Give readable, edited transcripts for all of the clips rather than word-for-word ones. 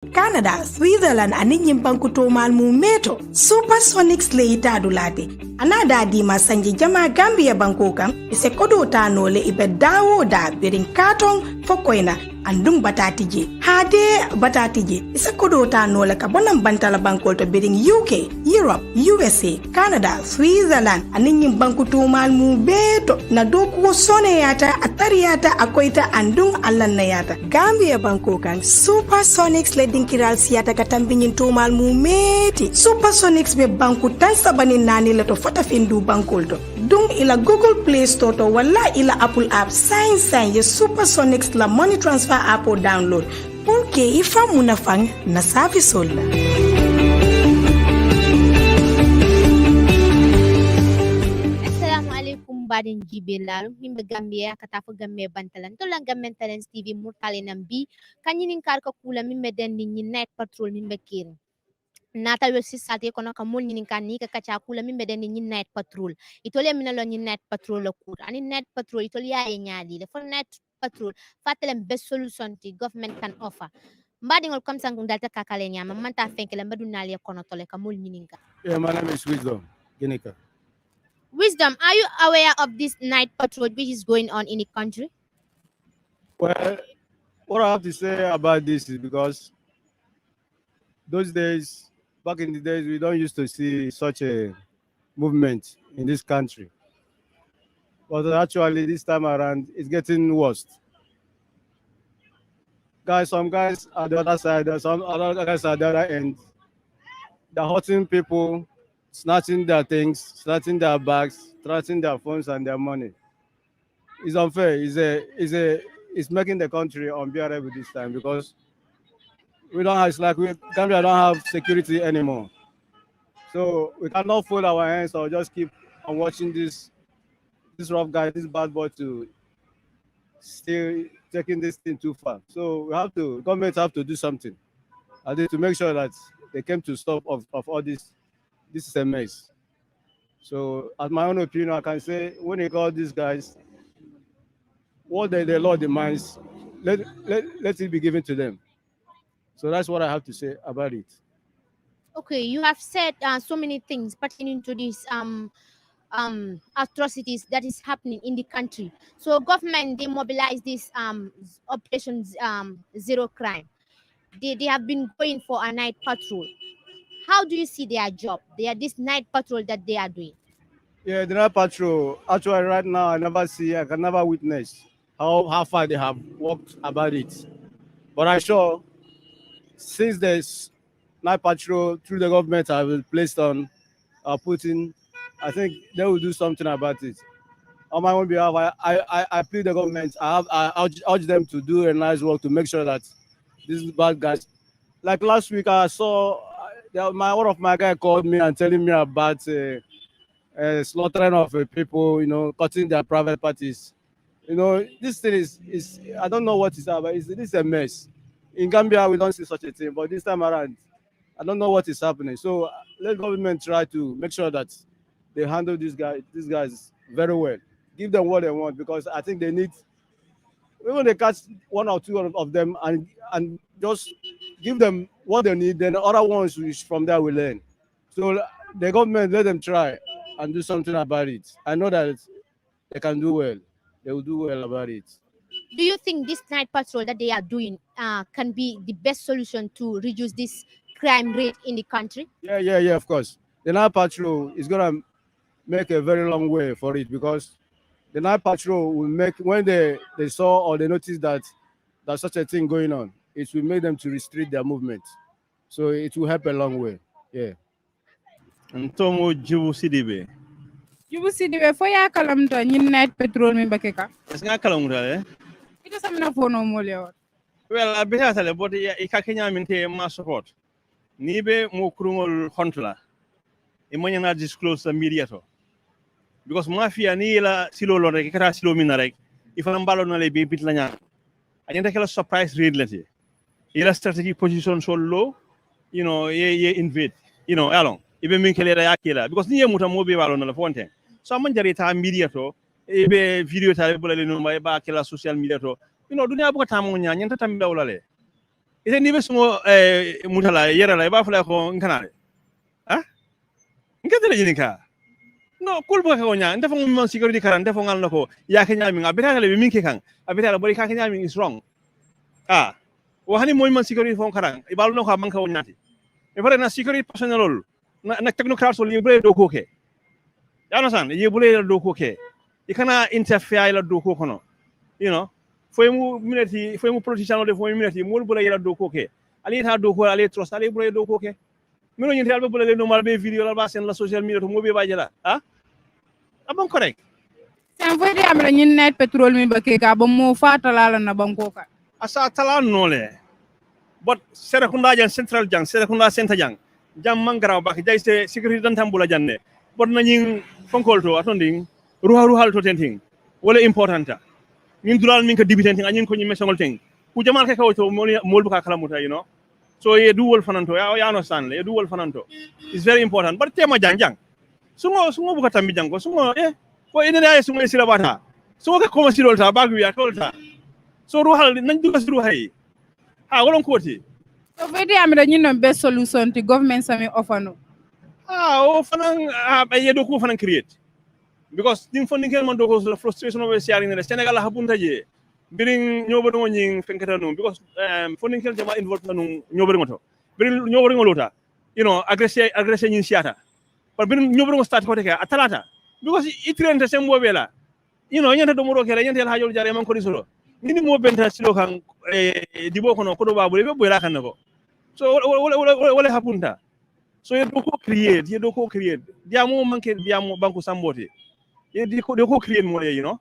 Canada, Switzerland ani nyimbanku tomal mu meto Supersonics le itadulate anada di masanji jama Gambia banko kan ise kodo tanole ibe dawo da birin katon fokoina andum batatije hade batatije ise kodo tanole ka bonam bantala banko to birin UK, Europe, USA, Canada, Switzerland ani nyimbanku tomal mu beto na doku sone yata atariyata akoita andum allanna yata Gambia banko kan Supersonics le dinkiral siyata katambinyin tomal mu meti Supersonics be banku tan sabani nani leto fota findu bankol to dung ila Google Play Store to wala ila Apple app sign ye Supersonics la money transfer app o download pour que ifa munafang na service olla. Baden jibelal himbe Gambia katafo gamme bantalan to lang gamme talents TV murtale nambi kanyinin kar ko kula mimbe den ni night patrol mimbe kirin nata wel sisate kono ka mol nyinin kan ni ka kacha kula mimbe den ni night patrol itole minalo ni night patrol la kur ani night patrol itole ya nyaadi le for night patrol fatelem best solution ti government can offer mbadingol comme ça ngundalta kakale nyama manta fenkele mbadunali kono tole ka mol nyinin ka. Yeah, my name is Wisdom Ginika. Wisdom, are you aware of this night patrol which is going on in the country? Well, what I have to say about this is because those days, back in the days, we don't used to see such a movement in this country. But actually, this time around, it's getting worse. Some guys at the other side, some other guys at the other end, they're hurting people, snatching their things, snatching their bags, snatching their phones and their money. It's unfair. It's making the country unbearable this time because Gambia don't have security anymore. So we cannot fold our hands or just keep on watching this rough guy, this bad boy to still taking this thing too far. So government have to do something. I think to make sure that they came to stop of all this. This is a mess. So, as my own opinion, I can say when you call these guys, what the law demands, let it be given to them. So that's what I have to say about it. Okay, you have said so many things pertaining to these atrocities that is happening in the country. So, government they mobilize this operations zero crime. They have been going for a night patrol. How do you see their job? This night patrol that they are doing. Yeah, the night patrol. Actually, right now, I can never witness how far they have worked about it. But I'm sure since there's night patrol through the government have been placed on Putin, I think they will do something about it. On my own behalf, I plead the government. I urge them to do a nice work to make sure that these bad guys. Like last week, I saw. One of my guys called me and telling me about slaughtering of people, cutting their private parties. This thing is I don't know what it's about. This is a mess. In Gambia, we don't see such a thing, but this time around, I don't know what is happening. So let government try to make sure that they handle these guys very well. Give them what they want because I think they need. When they catch one or two of them and just give them what they need, then the other ones from there will learn. So the government let them try and do something about it. I know that they can do well. They will do well about it. Do you think this night patrol that they are doing can be the best solution to reduce this crime rate in the country? Yeah, of course. The night patrol is gonna make a very long way for it because the night patrol will make when they saw or they noticed that there's such a thing going on, it will make them to restrict their movement. So it will help a long way. Yeah. Ntomo Jibu Sidibe. Jibu Sidibe fo ya kalam to nyin night patrol mi bakeka. Es nga kalam dale. Ita samna fono mo lewo. Well, abita tale but ka Kenya minte ma support. Nibe mo krungol hontla. E mo nyana disclose the media to. Because mafia ni la silo lo rek kata silo mina rek ifa mbalo na le be bit la nya agenda kala surprise read lati ila strategy position so low ye invade along ibe min kele ya kila because ni muta mo be walo na la fonten so man jari ta media to ibe video ta bulale no ba kila social media to dunia buka ta mo nya nyanta tambe wala le ite ni be sumo mutala yera la ba fala ko nkanare ha ngedele jinika no kulbo ko nya ndefo mon security karan defo ngal nako ya kenya mi ngabita le min ke kan abita bori ka kenya mi is wrong wo hani moy man security fon karan ibalu no ko banka wonyati e bare na security personnel na technocrats so libre do ko ke ya no san yebule do ko ke ikana interfere la do ko kono you know foi mu minati foi mu politician de foi minati mo bula yela do ko ke ali ta do ko ali trust ali bula do ko ke mino ñinti albe bula le normal be video la ba sen la social media to mo be ba jela abon correct sen fodi am la ñin net petrol mi ba ke ka ba mo fatala la na banko ka asa tala nole but Serekunda jang central jang Serekunda center jang jam mangaraw ba jay se security dan tambula janne but nañi fonkol to atonding ruhal to tenting wala importanta ñin dulal min ka dibitenting añin ko ñi mesongol ting ku jamal ke kaw to mol bu ka kala muta you know so ye du wol fananto ya understand ye du wol fananto is very important but tema jang sungo bu ka tambi jang ko sungo ko ene ay sungo sila bata sungo ka ko silol ta bagu ya kolta so ruhal nañ du ko ruhay wolon koti so fodi am la ñin non best solution ti government sami ofano o fanan ye do ko fanan create because ning funding kel man do ko frustration of sharing ne Senegal ha bunta je biring ñobo do ñing fenkata no because funding kel jama involved no ñobo ngoto biring ñobo ngolota you know agressé ñin siata par biring ñobo ngo start ko te ka atalata because itrente sembo bela you know ñanta do mo ro kele ñanta ha jol jare man ko risolo ni mo benta silo kan di boko no ko do babu be boyla kan ko so wala hapunta so ye do ko create dia mo manke dia mo banku sambote ye di ko create mo you know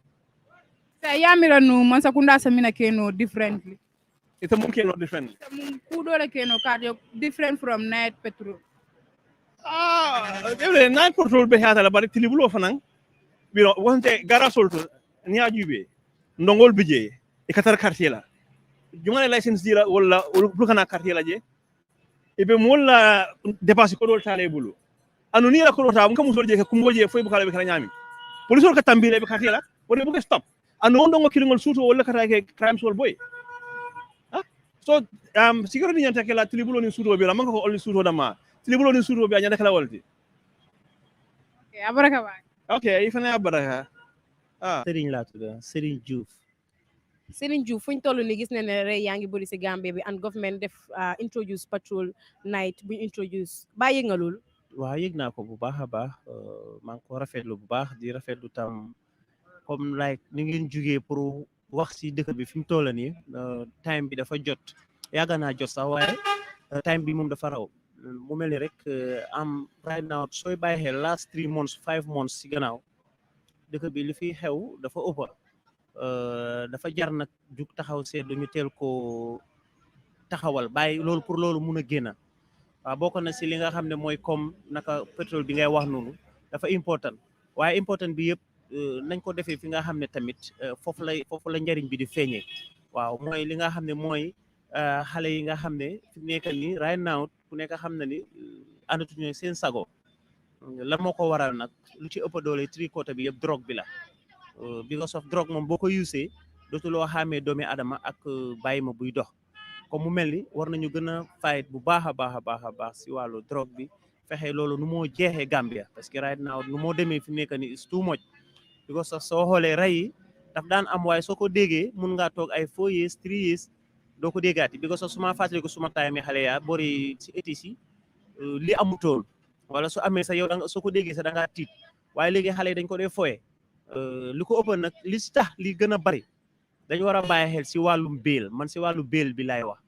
sa yamira no man sakunda samina keno differently ita mo keno different ku do la keno cardio different from night petrol evle night petrol be hata la bari tilibulo fanan biro wonte gara solto ni ajube ndongol bije e katar quartier la jumane license dira wala bulkana quartier la je e be molla dépasse ko dol tale bulu anu ni la ko ta ko musol je ko mboje foy bu kala be kala nyami police ko tambile be quartier la wala bu ko stop anu ndongo kilingol suto wala kata ke crime sol boy so security nyanta kala tilibulo ni suto be la manko ko olni suto dama tilibulo ni suto be nyanta kala walti okay abaraka ba okay ifana abaraka Serigne la tuda Serigne Diouf fuñ tollu ni gis ne rey yaangi bari ci Gambie bi and government def introduce patrol night bu introduce ba yëg nga lool waaw yëg naa ko bu baax a baax maa ngi ko rafetlu bu baax di rafetlu tam comme like ni ngeen jugee pour wax si dëkk bi fi mu toll nii time bi dafa jot yàgg naa jot sax waaye time bi moom dafa raw mu mel ni rek am right now sooy bàyyi xel last 3 months 5 months si gannaaw dëkk bi li fi xew dafa ëppa dafa jar nag jug taxaw seetlu ñu teel ko taxawal bàyyi loolu pour loolu mun a génn waaw bokk na si li nga xam ne mooy comme naka pétrole bi ngay wax noonu dafa important waaye important bi yëpp nañ ko defee fi nga xam ne tamit foofu la njariñ bi di feeñee waaw mooy li nga xam ne mooy xale yi nga xam ne fi nekk ni right now ku nekk xam na ni àndatuñu seen sago lan moo ko waral nag lu ci ëpp doole tricoté bi yëpp drogue bi la because of drogue moom boo ko usee dootuloo xamee doomi adama ak bàyyi ma buy dox comme mu mel ni war nañu gën a fight bu baax a baax si wàllu drogue bi fexe loolu nu moo jeexee Gambia parce que right now nu moo demee fi nekk ni is too much because of soo xoolee rey yi daf daan am waaye soo ko déggee mun ngaa toog ay 4 years 3 years doo ko déggaati because of suma fàttali ko suma taayami xale yaa bori si étis yi li amutoon wala su amee sa yow danga soo ko déggee sa da ngaa tiit waaye léegi xale yi dañ ko dee foye li ko ëpp nag li si tax li gën a bari dañ war a bàyyi xel si wàllum béel man si wàllu béel bi laay wax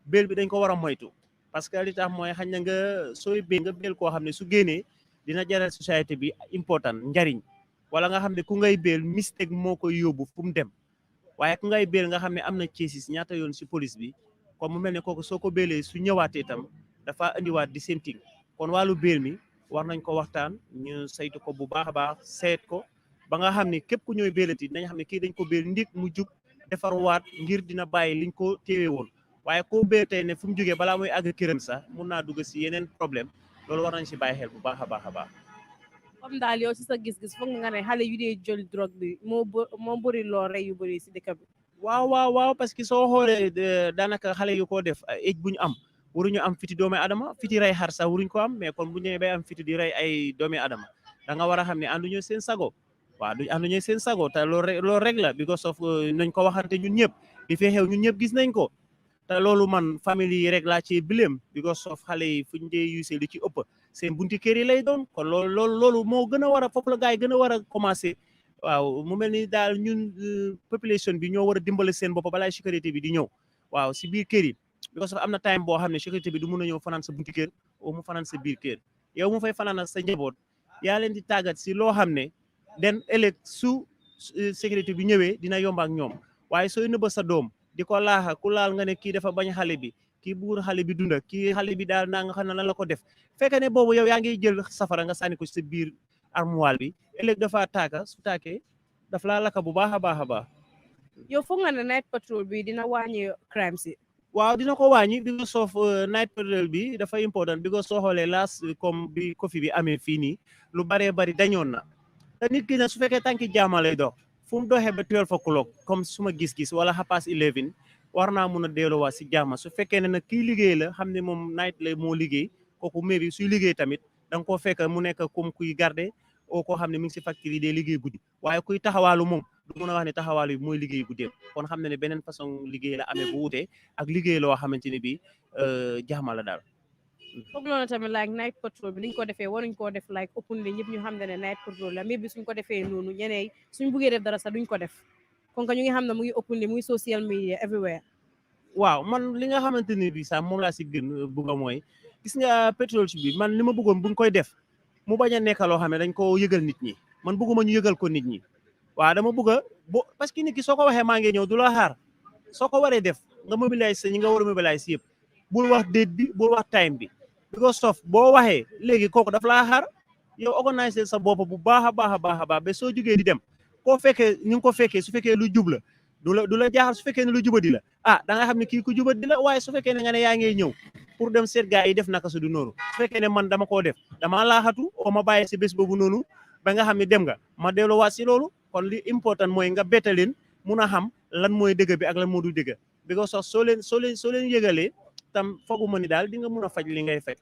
béel bi dañ ko war a moytu parce que li tax mooy xañ na nga sooy béel nga béel koo xam ne su génnee dina jaral société bi important njariñ wala nga xam ne ku ngay béel mistake moo koy yóbbu fu mu dem waaye ku ngay béel nga xam ne am na cases ñaata yoon si police bi comme mu mel ne kooku soo ko béelee su ñëwaatee itam dafa indiwaat di same thing kon wàllu béel mi war nañ ko waxtaan ñu saytu ko bu baax a baax seet ko ba nga xam ne képp ku ñooy béelati dinañ xam ne kii dañ ko béel ndik mu jug defarwaat ngir dina bàyyi liñ ko téewee woon waaye koo béel tey ne fu mu jógee balaa muy àgg këram sax mun naa dugg si yeneen problème loolu war nañ si bàyyi xel bu baax a baax comme daal yow si sa gis-gis foog nga ne xale yu dee jël drogue bi moo bëri loo rey yu bëri si dëkk bi waaw parce que soo xoolee daanaka xale yu ko def age bu ñu am waruñu am fiti doomi adama fiti rey xar sax waruñ ko am mais kon bu ñëwee bay am fiti di rey ay doomi adama da nga war a xam ne ànduñu seen sago waaw du ànduñu seen sago te loolu rek la because of nañ ko waxante ñun ñëpp di fi xew ñun ñëpp gis nañ ko te loolu man famille yi rek laa ci bileem because of xale yi fuñ dee usé li ci ëpp seen bunti kër yi lay doon kon loolu moo gën a war a foofu la gars yi gën a war a commencé waaw mu mel ni daal ñun population bi ñoo war a dimbale seen bopp balaa sécurité bi di ñëw waaw si biir kër yi because of am na time boo xam ne sécurité bi du mun a ñëw fanaan sa bunti kër o mu fanaan sa biir kër yow mu fay fanaan ak sa njaboot yaa leen di tàggat si loo xam ne den ëllëg su sécurité bi ñëwee dina yomb ak ñoom waaye sooy nëbba sa doom di ko laaxa ku laal nga ne kii dafa bañ xale bi kii buur xale bi dunda kii xale bi daal naa nga xam ne lan la ko def fekk ne boobu yow yaa ngi jël safara nga sànni ko sa biir armoire bi ëllëg dafa taaka su taakee daf laa laka bu baax a baax a baax. yow foog nga ne night patrol bi dina wàññi crime si. waaw dina ko wàññi because of night patrol bi dafa important because soo xoolee laas comme bi Covid bi amee fii nii lu baree bari dañoon na te nit ki nag su fekkee tànki jaama lay dox fu mu doxee ba 12 o'clock comme suma gis-gis wala xapaas 11 war naa mun a delluwaat si jaama su fekkee ne nag kii liggéey la xam ne moom night lay moo liggéey kooku maybe suy liggéey tamit da nga koo fekk mu nekk comme kuy garder oo koo xam ne mi ngi si facture yi day liggéey guddi waaye kuy taxawaalu moom du mun a wax ne taxawaalu bi mooy liggéey guddeem kon xam ne beneen façon liggéey la amee bu wutee ak liggéey loo xamante ne bi jaama la daal. foog loolu tamit like night patrol bi niñ ko defee waruñ koo def like openly ñëpp ñu xam ne night patrol la mais bi suñ ko defee noonu ñeneen suñ buggee def dara sax duñ ko def kon ñu ngi xam ne mu ngi openly muy social media everywhere. waaw man li nga xamante ne bi sax moom laa si gën bugg a mooy gis nga pétrole bi man li ma bëggoon buñ koy def mu bañ a nekk loo xam ne dañ ko yëgal nit ñi man bëgguma ñu yëgal ko nit ñi waaw dama bëgg a parce que nit ki soo ko waxee maa ngi ñëw du la xaar soo ko waree def nga mobiliser ñi nga war a mobiliser yëpp bul wax date bi bul wax time bi because of boo waxee léegi kooku daf laa xaar yow organiser sa bopp bu baax a baax a baax a baax ba soo jógee di dem koo fekkee ñu ngi ko fekkee su fekkee lu jub la du la jaaxal su fekkee ne lu jubadi la da nga xam ne kii ku jubadi la waaye su fekkee ne nga ne yaa ngay ñëw pour dem seet gaa yi def naka su du noonu su fekkee ne man dama koo def dama laaxatu o ma bàyyi si bés boobu noonu ba nga xam ne dem nga ma delluwaat si loolu kon li important mooy nga betta leen mun a xam lan mooy dëgg bi ak lan moo du dëgg bi ko sax soo leen yëgalee tam fooguma ni daal di nga mun a faj li ngay faj.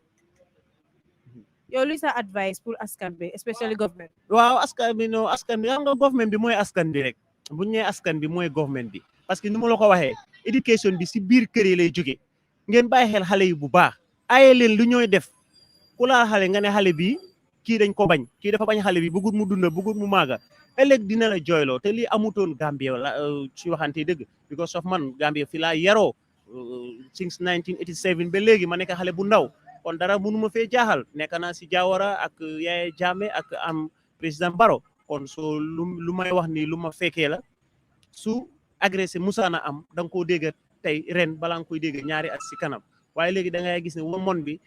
yow luy sa advice pour askan bi especially government. waaw askan bi xam nga government bi mooy askan bi rek bu ñu nee askan bi mooy government bi parce que ni ma la ko waxee éducation bi si biir kër yi lay jóge ngeen bàyyi xel xale yi bu baax aaye leen lu ñooy def ku laal xale nga ne xale bi kii dañ ko bañ kii dafa bañ xale bi bëggut mu dunda bëggut mu maaga ëllëg dina la jooyloo te lii amutoon Gambia la su waxante dëgg because of man Gambia fi laa yaroo since 1987 ba léegi ma nekk xale bu ndaw kon dara mënuma fee jaaxal nekk naa si Jawara ak Yaya Jammeh ak am président Barrow kon soo lu may wax ni lu ma fekkee la su agressé musaana am da nga koo dégg tey ren balaa nga koy dégg ñaari at si kanam waaye léegi da ngay gis ne mon bi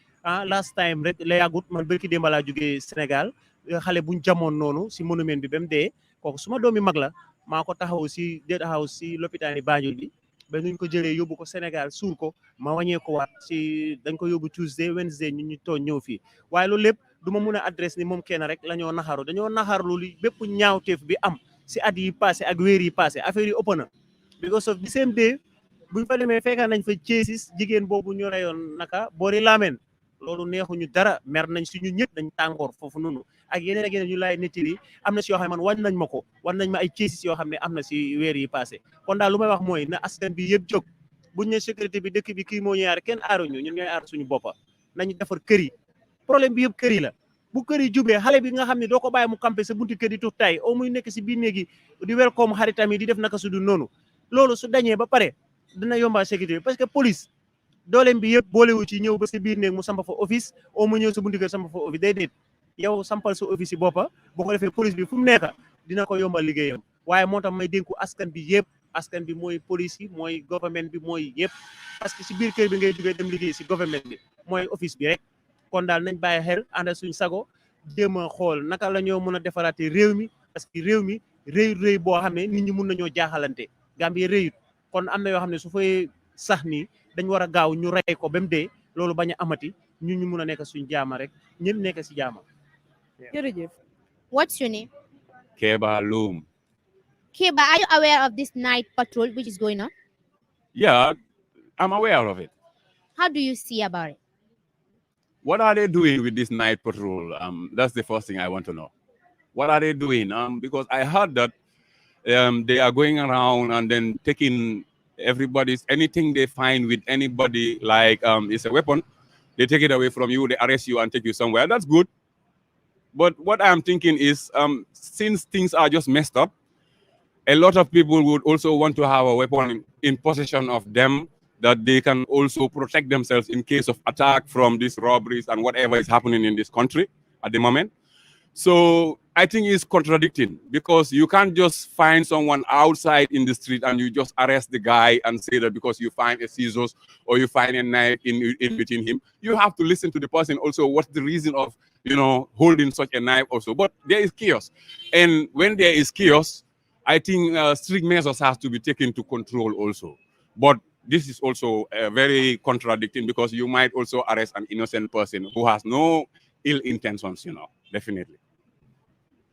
last time rek la yàggut man bërki démb laa jógee Sénégal xale buñ jamoon noonu si monument bi ba mu dee kooku suma doomi mag la maa ko taxaw si lopitaani Banjul bi ba nuñ ko jëlee yóbbu ko Sénégal suur ko ma wàññee ko waat si dañ ko yóbbu Tuesday Wednesday ñu tooñ ñëw fii waaye loolu lépp du ma mun a adresse ni moom kenn rek la ñoo naxaru dañoo naxarlu li bépp ñaawteef bi am si at yi passé ak weer yi passé affaire yi ëpp na because of the same day buñ fa demee fekka nañ fa ceesis jigéen boobu ñu reyoon naka boori Lamen loolu neexuñu dara mer nañ si ñun ñëpp dañ tàngoor foofu noonu ak yeneen ñu laay nettali am na si yoo xam ne man wan nañ ma ay ceesis yoo xam ne am na si weer yi passé kon daal lu may wax mooy na askan bi yëpp jóg buñ ne sécurité bi dëkk bi kii moo ñu aar kenn aaruñu ñun ñooy aar suñu boppa nañu defar kër yi problème bi yëpp kër yi la bu kër yi jubee xale bi nga xam ne doo ko bàyyi mu campé sa bunti kër yi tux tay au muy nekk si biir néegi di welcome xaritam yi di def naka su du noonu loolu su dañee ba pare dina yombal sécurité parce que police dooleem bi yëpp boolewu ci ñëw ba si biir néeg mu sampa fa office au mu ñëw sa bunti kër sampa fa office déedéet yow sampal sa office yi boppa boo ko defee police bi fu mu nekk dina ko yombal liggéeyam waaye moo tax may dénku askan bi yëpp askan bi mooy police yi mooy government bi mooy yëpp parce que si biir kër bi ngay jógee dem liggéey si government bi mooy office bi rek kon daal nañ bàyyi xel ànd suñ sago jéem a xool naka la ñoo mën a defaraate réew mi parce que réew mi rëy boo xam ne nit ñi mun nañoo jaaxalante Gambie rëyut kon am na yoo xam ne su fay sax nii dañ war a gaaw ñu rey ko ba mu dee loolu bañ a amati ñun ñu mun a nekk suñ jaama rek ñëpp nekk si jaama. jërëjëf. What's your name? Keba Loom. Kiba, are you aware of this night patrol which is going on? Yeah, I'm aware of it. How do you see about it? What are they doing with this night patrol? That's the first thing I want to know. What are they doing? Because I heard that they are going around and then taking anything they find with anybody, like it's a weapon, they take it away from you, they arrest you and take you somewhere. That's good. But what I'm thinking is, since things are just messed up, a lot of people would also want to have a weapon in possession of them, that they can also protect themselves in case of attack from these robberies and whatever is happening in this country at the moment. So I think it's contradicting, because you can't just find someone outside in the street and you just arrest the guy and say that because you find a scissors or you find a knife in between him. You have to listen to the person also. What's the reason of, holding such a knife also? But there is chaos. And when there is chaos, I think strict measures have to be taken to control also. But this is also very contradicting, because you might also arrest an innocent person who has no ill intentions, definitely.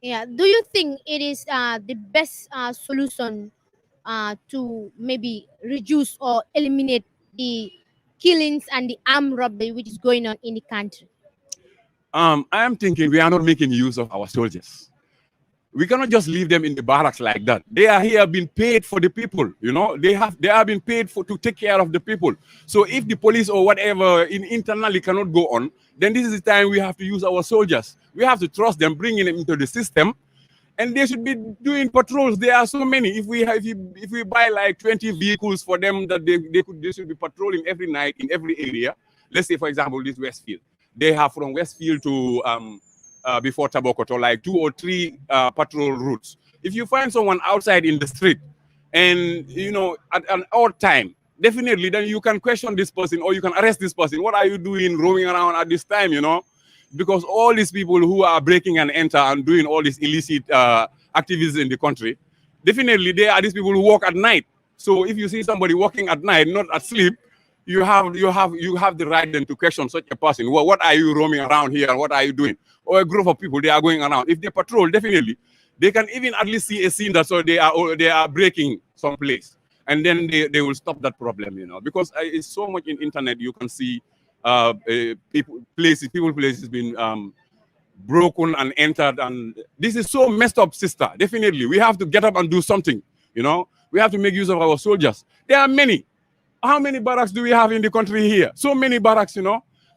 Yeah. Do you think it is the best solution to maybe reduce or eliminate the killings and the armed robbery which is going on in the country? I am thinking we are not making use of our soldiers. We cannot just leave them in the barracks like that. They are here being paid for the people, They have been paid to take care of the people. So if the police or whatever internally cannot go on, then this is the time we have to use our soldiers. We have to trust them, bringing them into the system, and they should be doing patrols. There are so many. If we buy like 20 vehicles for them, that they should be patrolling every night in every area. Let's say, for example, this Westfield. They have from Westfield to before Tabokoto, like 2 or 3 patrol routes. If you find someone outside in the street and, at an odd time, definitely then you can question this person or you can arrest this person. What are you doing roaming around at this time, Because all these people who are breaking and enter and doing all these illicit activities in the country, definitely they are these people who walk at night. So if you see somebody walking at night, not asleep, you have the right then to question such a person. Well, what are you roaming around here and what are you doing? Or a group of people, they are going around. If they patrol, definitely they can even at least see a scene that so they are breaking some place, and then they will stop that problem, Because it's so much in internet, you can see people places being broken and entered, and this is so messed up, sister. Definitely, we have to get up and do something. We have to make use of our soldiers. There are many. How many barracks do we have in the country here? So many barracks,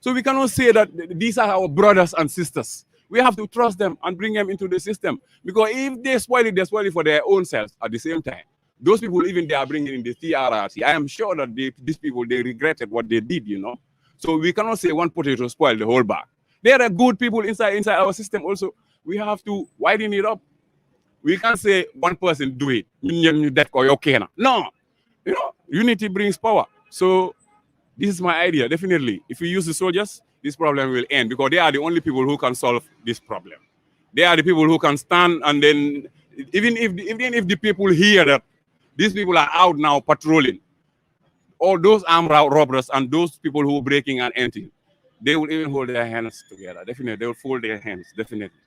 So we cannot say that these are our brothers and sisters. We have to trust them and bring them into the system. Because if they spoil it for their own selves at the same time. Those people, even they are bringing in the TRRC, I am sure that these people, they regretted what they did, So we cannot say one potato spoiled the whole bag. There are good people inside our system also. We have to widen it up. We can't say one person do it. No. Unity brings power. So this is my idea. Definitely, if we use the soldiers, this problem will end, because they are the only people who can solve this problem. They are the people who can stand, and then even if the people hear that these people are out now patrolling, all those armed robbers and those people who are breaking and entering, they will even hold their hands together. Definitely, they will fold their hands. Definitely,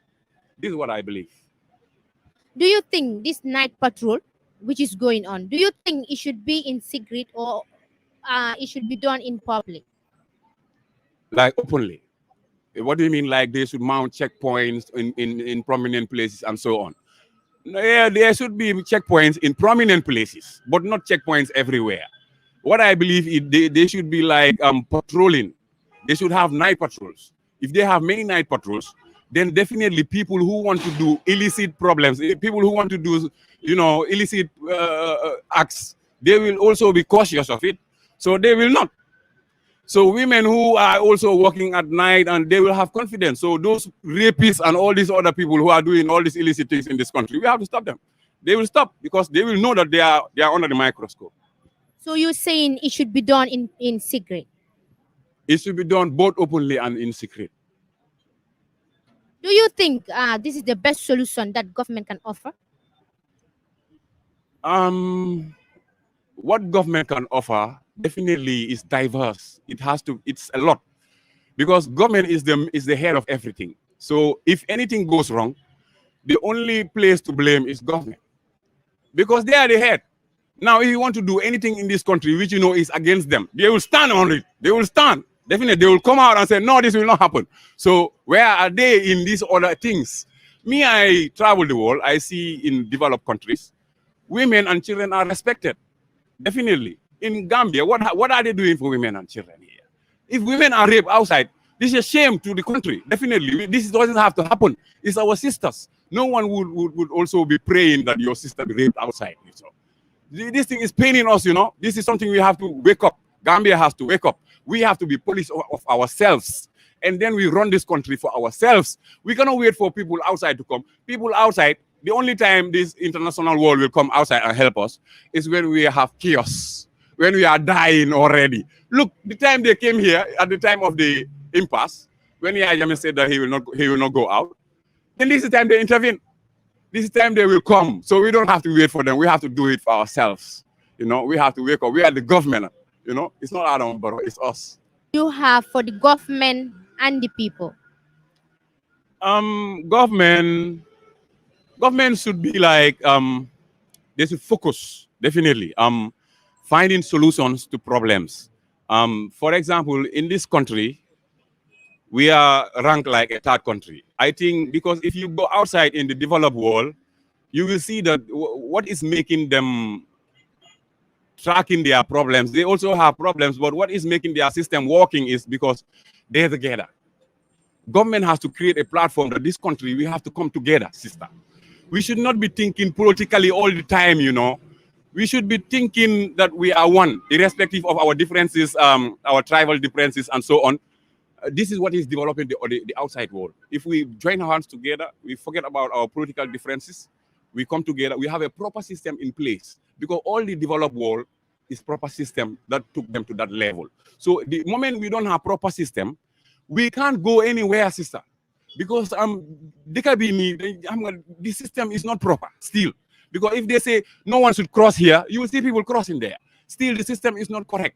this is what I believe. Do you think this night patrol which is going on, do you think it should be in secret or it should be done in public? Like openly. What do you mean? Like they should mount checkpoints in prominent places and so on? Yeah, there should be checkpoints in prominent places, but not checkpoints everywhere. What I believe is they should be like patrolling. They should have night patrols. If they have many night patrols, then definitely people who want to do illicit problems, people who want to do, illicit acts, they will also be cautious of it. So they will not. So women who are also working at night, and they will have confidence. So those rapists and all these other people who are doing all these illicit things in this country, we have to stop them. They will stop, because they will know that they are under the microscope. So you're saying it should be done in secret? It should be done both openly and in secret. Do you think this is the best solution that government can offer? What government can offer definitely is diverse. It's a lot, because government is the head of everything. So if anything goes wrong, the only place to blame is government. because they are the head. Now, if you want to do anything in this country which you know is against them, they will stand on it. They will stand. Definitely, they will come out and say, no, this will not happen. So where are they in these other things? Me, I travel the world. I see in developed countries, women and children are respected. Definitely. In Gambia, what are they doing for women and children here? If women are raped outside, this is a shame to the country. Definitely. This doesn't have to happen. It's our sisters. No one would also be praying that your sister be raped outside. So this thing is paining us, you know. This is something we have to wake up. Gambia has to wake up. We have to be police of ourselves. And then we run this country for ourselves. We cannot wait for people outside to come. People outside, the only time this international world will come outside and help us is when we have chaos, when we are dying already. Look, the time they came here, at the time of the impasse, when Yahya Jammeh said that he will not go out, then this is the time they intervene. This is the time they will come. So we don't have to wait for them. We have to do it for ourselves. You know, we have to wake up. We are the government. You know, it's not Adam Barrow, it's us. You have for the government and the people? Government should be like, they should focus, definitely, finding solutions to problems. For example, in this country, we are ranked like a third country. I think because if you go outside in the developed world, you will see that what is making them tracking their problems. They also have problems, but what is making their system working is because they're together. Government has to create a platform that this country, we have to come together, sister. We should not be thinking politically all the time, you know. We should be thinking that we are one, irrespective of our differences, our tribal differences, and so on. This is what is developing the outside world. If we join our hands together, we forget about our political differences, we come together, we have a proper system in place, because all the developed world is proper system that took them to that level. So the moment we don't have proper system, we can't go anywhere, sister, because the system is not proper still. Because if they say no one should cross here, you will see people crossing there. Still, the system is not correct.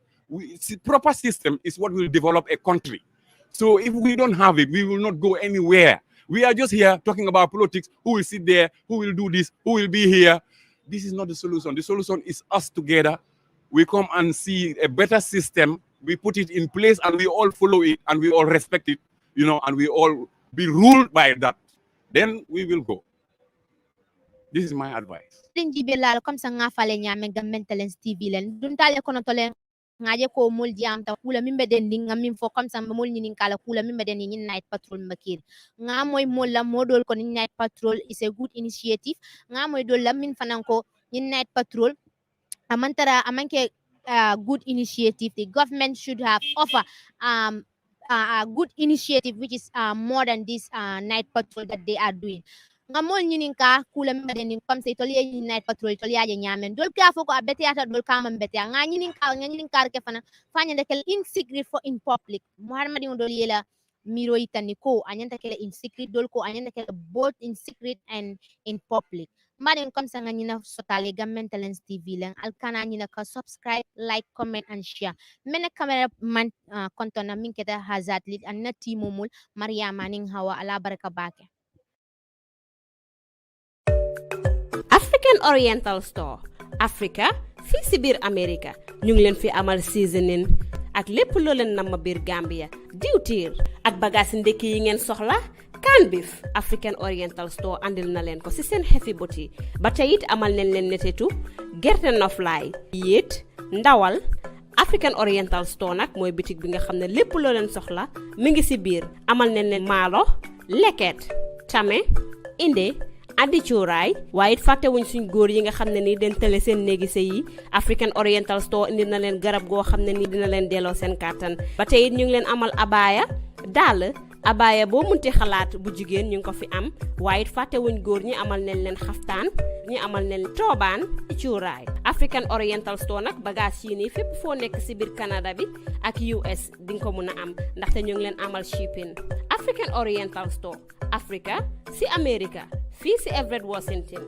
Proper system is what will develop a country. So if we don't have it, we will not go anywhere. We are just here talking about politics. Who will sit there? Who will do this? Who will be here? This is not the solution. The solution is us together. We come and see a better system. We put it in place and we all follow it and we all respect it, you know, and we all be ruled by that. Then we will go. This is my advice. Comme ça nga fale nyame Gammentalen TV len dun tale kono tole ngaje ko mul jam ta kula mimbe den dinga mim fo comme ça mul nyinin kala kula mimbe den nyin night patrol makir nga moy molla modol ko night patrol is a good initiative nga moy dol lamin fananko nyin night patrol amantara amanke good initiative. The government should have offer a good initiative which is more than this night patrol that they are doing. Ngamol nyinin ka kula mimbe den comme ça tole night patrol tole ya nyamen dol ka foko abete ata dol ka mambete nga nyinin ka ke fana fanya dekel in secret for in public muhammadi dol yela miro itani ko anyanta kele in secret dol ko anyanta kele both in secret and in public. Madam comme ça nga nyina sotale Gammentalen TV len alkana nyina ka subscribe, like, comment and share. Mena camera man kontona minketa hazat lit an na timumul Mariama ning hawa ala baraka bake. African Oriental Store Africa fii si biir America ñu ngi leen fi amal seasoning ak lépp loo leen nam ma biir Gambia diwtiir ak bagaasi ndekki yi ngeen soxla can beef African Oriental Store andil na leen ko si seen heavy boti ba tey it amal nañ leen netetu gerte noflaay yéet ndawal African Oriental Store nag mooy bitik bi nga xam ne lépp loo leen soxla mi ngi si biir amal nañ leen maalo leket tame inde addi cuuraay waaye it fàtte wuñ suñ góor yi nga xam ne ni den tële seen néegi sëy yi African Oriental Store indi na leen garab goo xam ne ni dina leen delloo seen kàttan ba tey it ñu ngi leen amal abaya dàll abaya boo munti xalaat bu jigéen ñu ngi ko fi am waaye it fàtte wuñ góor ñi amal nañ leen xaftaan ñi amal nañ toobaan cuuraay African Oriental Store nag bagage yi nii fépp foo nekk si biir Canada bi ak US di nga ko mun a am ndaxte ñu ngi leen amal shipping African Oriental Store Africa si America fii si Everett Washington